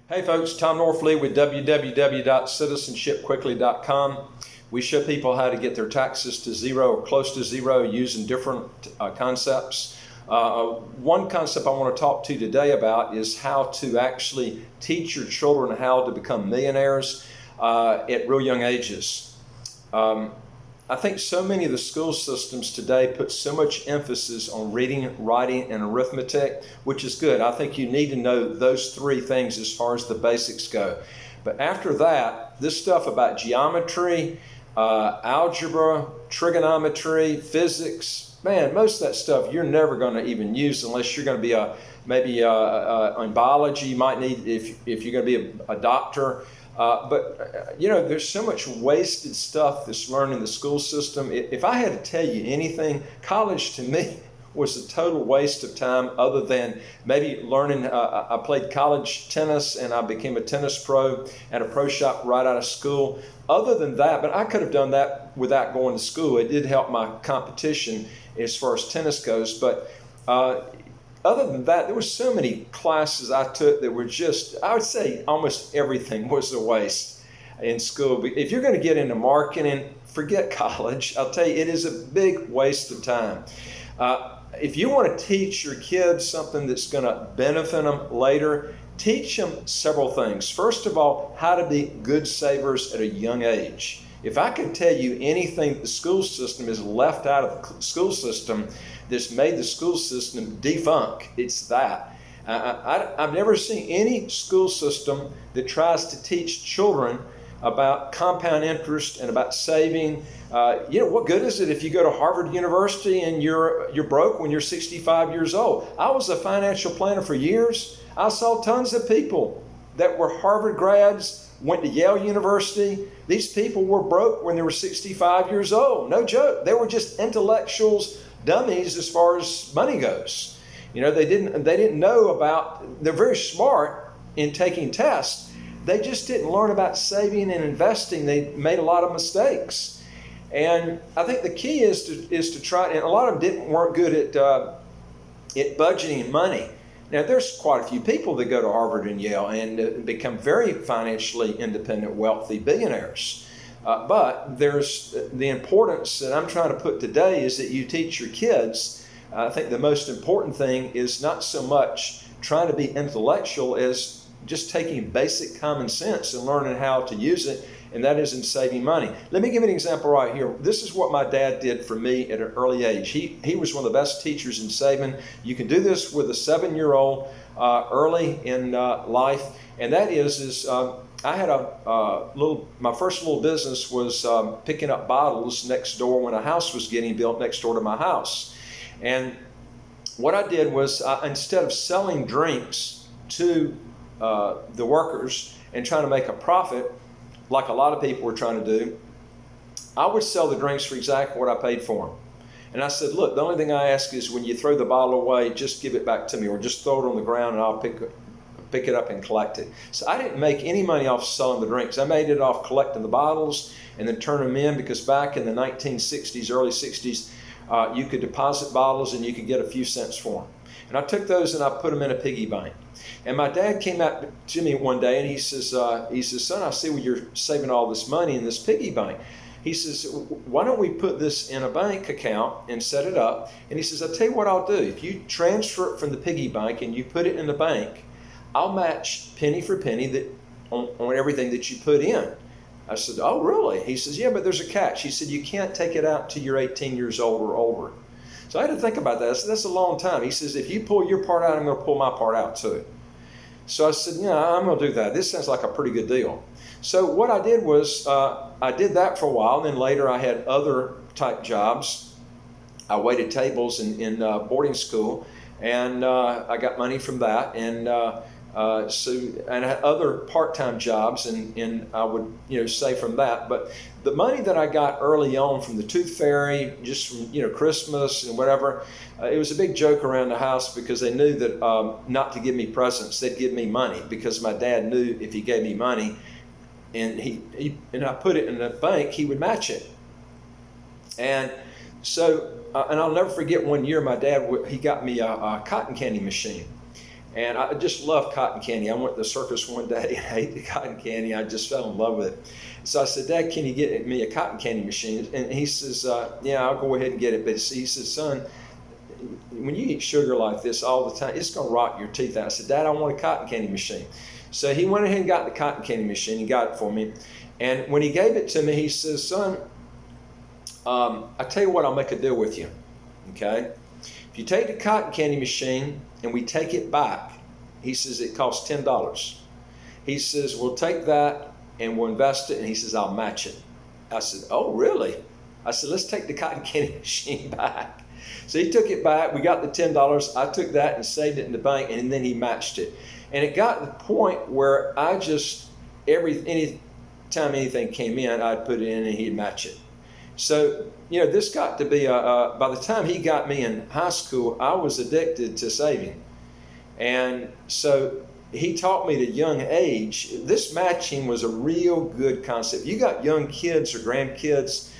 Hey folks, Tom Norfleet with www.citizenshipquickly.com. We show people how to get their taxes to zero or close to zero using different concepts. One concept I want to talk to you today about is how to actually teach your children how to become millionaires at real young ages. I think so many of the school systems today put so much emphasis on reading, writing, and arithmetic, which is good. I think you need to know those three things as far as the basics go. But after that, this stuff about geometry, algebra, trigonometry, physics, man, most of that stuff you're never going to even use unless you're going to be maybe in biology. You might need, if you're going to be a doctor. But there's so much wasted stuff that's learned in the school system. If I had to tell you anything, college to me was a total waste of time, other than maybe learning. I played college tennis and I became a tennis pro at a pro shop right out of school. Other than that, but I could have done that without going to school. It did help my competition as far as tennis goes. But other than that, there were so many classes I took that were just, I would say almost everything was a waste in school. If you're going to get into marketing, forget college. I'll tell you, it is a big waste of time. If you want to teach your kids something that's going to benefit them later, teach them several things. First of all, how to be good savers at a young age. If I could tell you anything the school system is left out of the school system that's made the school system defunct, it's that. I've never seen any school system that tries to teach children about compound interest and about saving. What good is it if you go to Harvard University and you're broke when you're 65 years old? I was a financial planner for years. I saw tons of people that were Harvard grads, went to Yale University. These people were broke when they were 65 years old. No joke. They were just intellectuals, dummies as far as money goes. They didn't know about, they're very smart in taking tests. They just didn't learn about saving and investing. They made a lot of mistakes. And I think the key is to try, and a lot of them weren't good at budgeting money. Now, there's quite a few people that go to Harvard and Yale and become very financially independent, wealthy billionaires. But there's the importance that I'm trying to put today is that you teach your kids. I think the most important thing is not so much trying to be intellectual as just taking basic common sense and learning how to use it, and that is in saving money. Let me give you an example right here. This is what my dad did for me at an early age. He was one of the best teachers in saving. You can do this with a 7-year-old early in life, and that is I had my first little business was picking up bottles next door when a house was getting built next door to my house. And what I did was instead of selling drinks to the workers and trying to make a profit, like a lot of people were trying to do, I would sell the drinks for exactly what I paid for them. And I said, look, the only thing I ask is when you throw the bottle away, just give it back to me, or just throw it on the ground and I'll pick it up and collect it. So I didn't make any money off selling the drinks. I made it off collecting the bottles and then turn them in, because back in the 1960s, early 60s, you could deposit bottles and you could get a few cents for them. And I took those and I put them in a piggy bank. And my dad came out to me one day and he says, son, I see where you're saving all this money in this piggy bank. He says, why don't we put this in a bank account and set it up? And he says, I'll tell you what I'll do. If you transfer it from the piggy bank and you put it in the bank, I'll match penny for penny on everything that you put in. I said, oh, really? He says, yeah, but there's a catch. He said, you can't take it out till you're 18 years old or older. So I had to think about that. I said, that's a long time. He says, if you pull your part out, I'm going to pull my part out too. So I said, yeah, I'm going to do that. This sounds like a pretty good deal. So what I did was I did that for a while. And then later I had other type jobs. I waited tables in boarding school, and I got money from that. And I had other part-time jobs, and I would save from that. But the money that I got early on from the Tooth Fairy, just from Christmas and whatever, it was a big joke around the house because they knew that not to give me presents, they'd give me money, because my dad knew if he gave me money and I put it in the bank, he would match it. And so and I'll never forget one year my dad he got me a cotton candy machine. And I just love cotton candy. I went to the circus one day and ate the cotton candy. I just fell in love with it. So I said, Dad, can you get me a cotton candy machine? And he says, yeah, I'll go ahead and get it. But he says, son, when you eat sugar like this all the time, it's going to rot your teeth out. I said, Dad, I want a cotton candy machine. So he went ahead and got the cotton candy machine. He got it for me. And when he gave it to me, he says, son, I tell you what, I'll make a deal with you. Okay? If you take the cotton candy machine and we take it back, he says it costs $10. He says, we'll take that and we'll invest it. And he says, I'll match it. I said, oh, really? I said, let's take the cotton candy machine back. So he took it back. We got the $10. I took that and saved it in the bank, and then he matched it. And it got to the point where I just, any time anything came in, I'd put it in and he'd match it. So, this got to be, by the time he got me in high school, I was addicted to saving. And so he taught me at a young age, this matching was a real good concept. You got young kids or grandkids,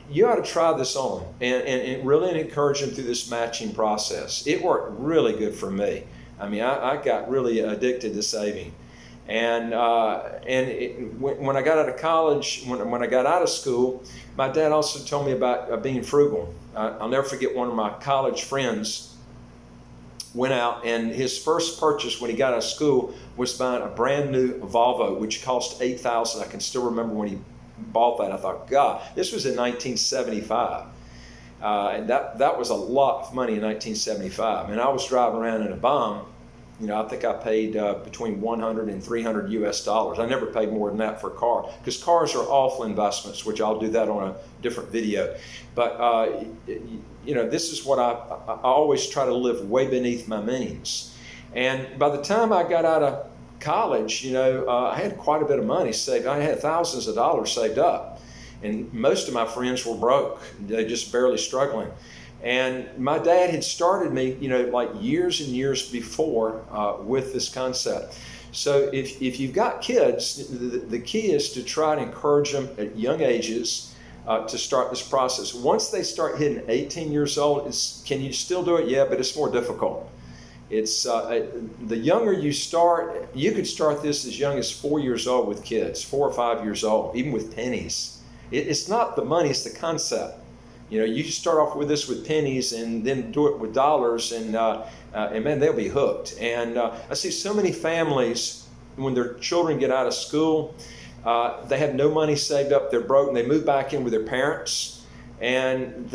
you ought to try this on and really encourage them through this matching process. It worked really good for me. I mean, I got really addicted to saving. And when I got out of college, when I got out of school, my dad also told me about being frugal. I'll never forget, one of my college friends went out, and his first purchase when he got out of school was buying a brand new Volvo, which cost $8,000. I can still remember when he bought that. I thought, God, this was in 1975. And that was a lot of money in 1975. And I was driving around in a bomb. I think I paid between $100 and $300 US. I never paid more than that for a car, because cars are awful investments, which I'll do that on a different video. But this is what I always try to live way beneath my means. And by the time I got out of college, I had quite a bit of money saved. I had thousands of dollars saved up, and most of my friends were broke. They just barely struggling. And my dad had started me, like years and years before with this concept. So if you've got kids, the key is to try to encourage them at young ages to start this process. Once they start hitting 18 years old, can you still do it? Yeah, but it's more difficult. It's the younger you start, you could start this as young as 4 years old with kids, 4 or 5 years old, even with pennies. It's not the money, it's the concept. You start off with this with pennies and then do it with dollars, and man, they'll be hooked. And I see so many families, when their children get out of school, they have no money saved up, they're broke, and they move back in with their parents, and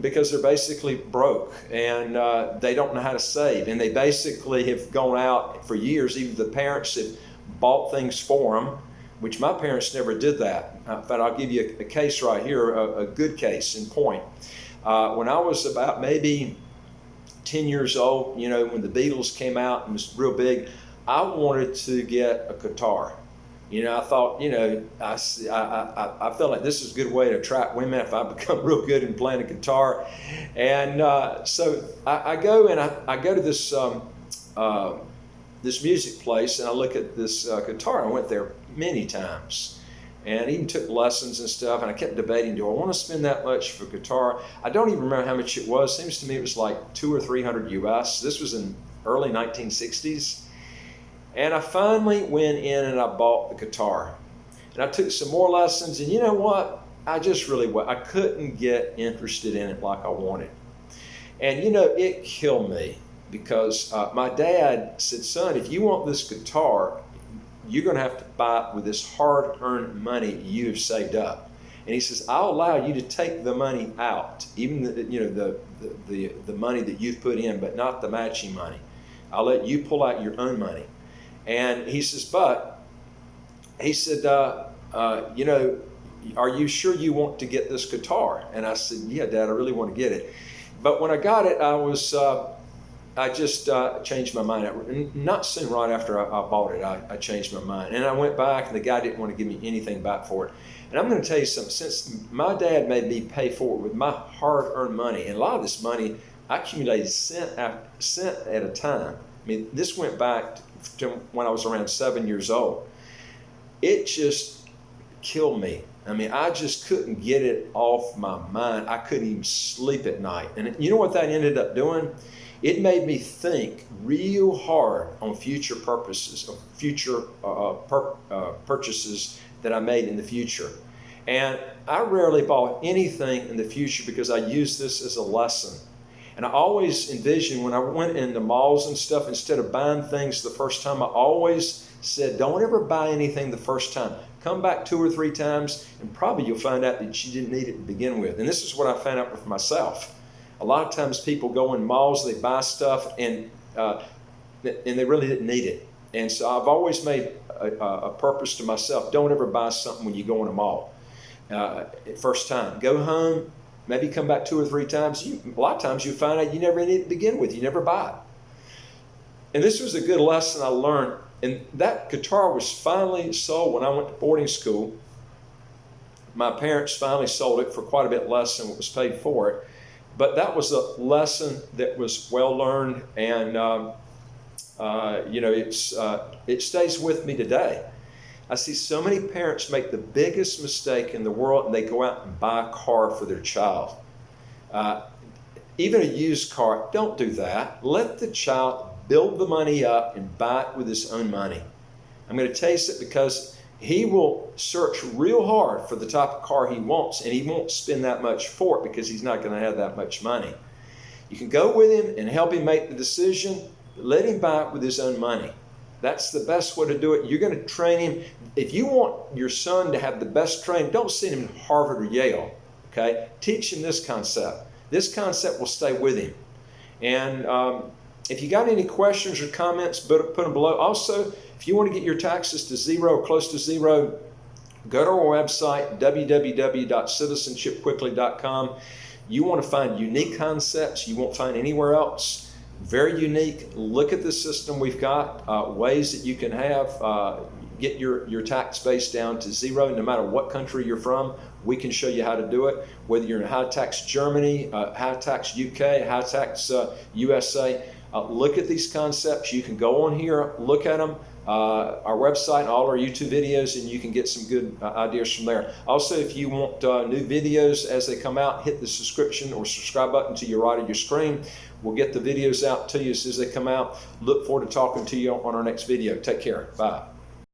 because they're basically broke, and they don't know how to save, and they basically have gone out for years. Even the parents have bought things for them, which my parents never did that. In fact, I'll give you a case right here, a good case in point. When I was about maybe 10 years old, when the Beatles came out and was real big, I wanted to get a guitar. I thought, I felt like this is a good way to attract women if I become real good in playing a guitar. And so I go to this this music place, and I look at this guitar. I went there many times and even took lessons and stuff, and I kept debating, do I want to spend that much for guitar? I don't even remember how much it was. Seems to me it was like $200 or $300 US. This was in early 1960s. And I finally went in and I bought the guitar, and I took some more lessons, and you know what? I couldn't get interested in it like I wanted. And it killed me, because my dad said, son, if you want this guitar, you're going to have to buy it with this hard-earned money you have saved up. And he says, I'll allow you to take the money out, even the money that you've put in, but not the matching money. I'll let you pull out your own money. And he says, are you sure you want to get this guitar? And I said, yeah, Dad, I really want to get it. But when I got it, I just changed my mind. Not soon right after I bought it, I changed my mind. And I went back, and the guy didn't want to give me anything back for it. And I'm going to tell you something. Since my dad made me pay for it with my hard-earned money, and a lot of this money I accumulated cent at a time. I mean, this went back to when I was around 7 years old. It just killed me. I mean, I just couldn't get it off my mind. I couldn't even sleep at night. And you know what that ended up doing? It made me think real hard on future purposes, future purchases that I made in the future. And I rarely bought anything in the future because I used this as a lesson. And I always envisioned when I went into malls and stuff, instead of buying things the first time, I always said, don't ever buy anything the first time. Come back 2 or 3 times, and probably you'll find out that you didn't need it to begin with. And this is what I found out for myself. A lot of times people go in malls, they buy stuff, and they really didn't need it. And so I've always made a purpose to myself, don't ever buy something when you go in a mall. First time. Go home, maybe come back 2 or 3 times. A lot of times you find out you never need it to begin with. You never buy it. And this was a good lesson I learned. And that guitar was finally sold when I went to boarding school. My parents finally sold it for quite a bit less than what was paid for it. But that was a lesson that was well learned, and it stays with me today. I see so many parents make the biggest mistake in the world, and they go out and buy a car for their child. Even a used car, don't do that. Let the child build the money up and buy it with his own money. I'm going to tell you it because he will search real hard for the type of car he wants, and he won't spend that much for it because he's not going to have that much money. You can go with him and help him make the decision, but let him buy it with his own money. That's the best way to do it. You're going to train him. If you want your son to have the best training, don't send him to Harvard or Yale. Okay? Teach him this concept. This concept will stay with him. And if you got any questions or comments, put them below. Also, if you want to get your taxes to zero or close to zero, go to our website, www.citizenshipquickly.com. You want to find unique concepts you won't find anywhere else. Very unique. Look at the system we've got, ways that you can get your tax base down to zero no matter what country you're from. We can show you how to do it, whether you're in high tax Germany, high tax UK, high tax USA. Look at these concepts. You can go on here, look at them, our website and all our YouTube videos, and you can get some good ideas from there. Also, if you want new videos as they come out, hit the subscription or subscribe button to your right of your screen. We'll get the videos out to you as soon as they come out. Look forward to talking to you on our next video. Take care. Bye.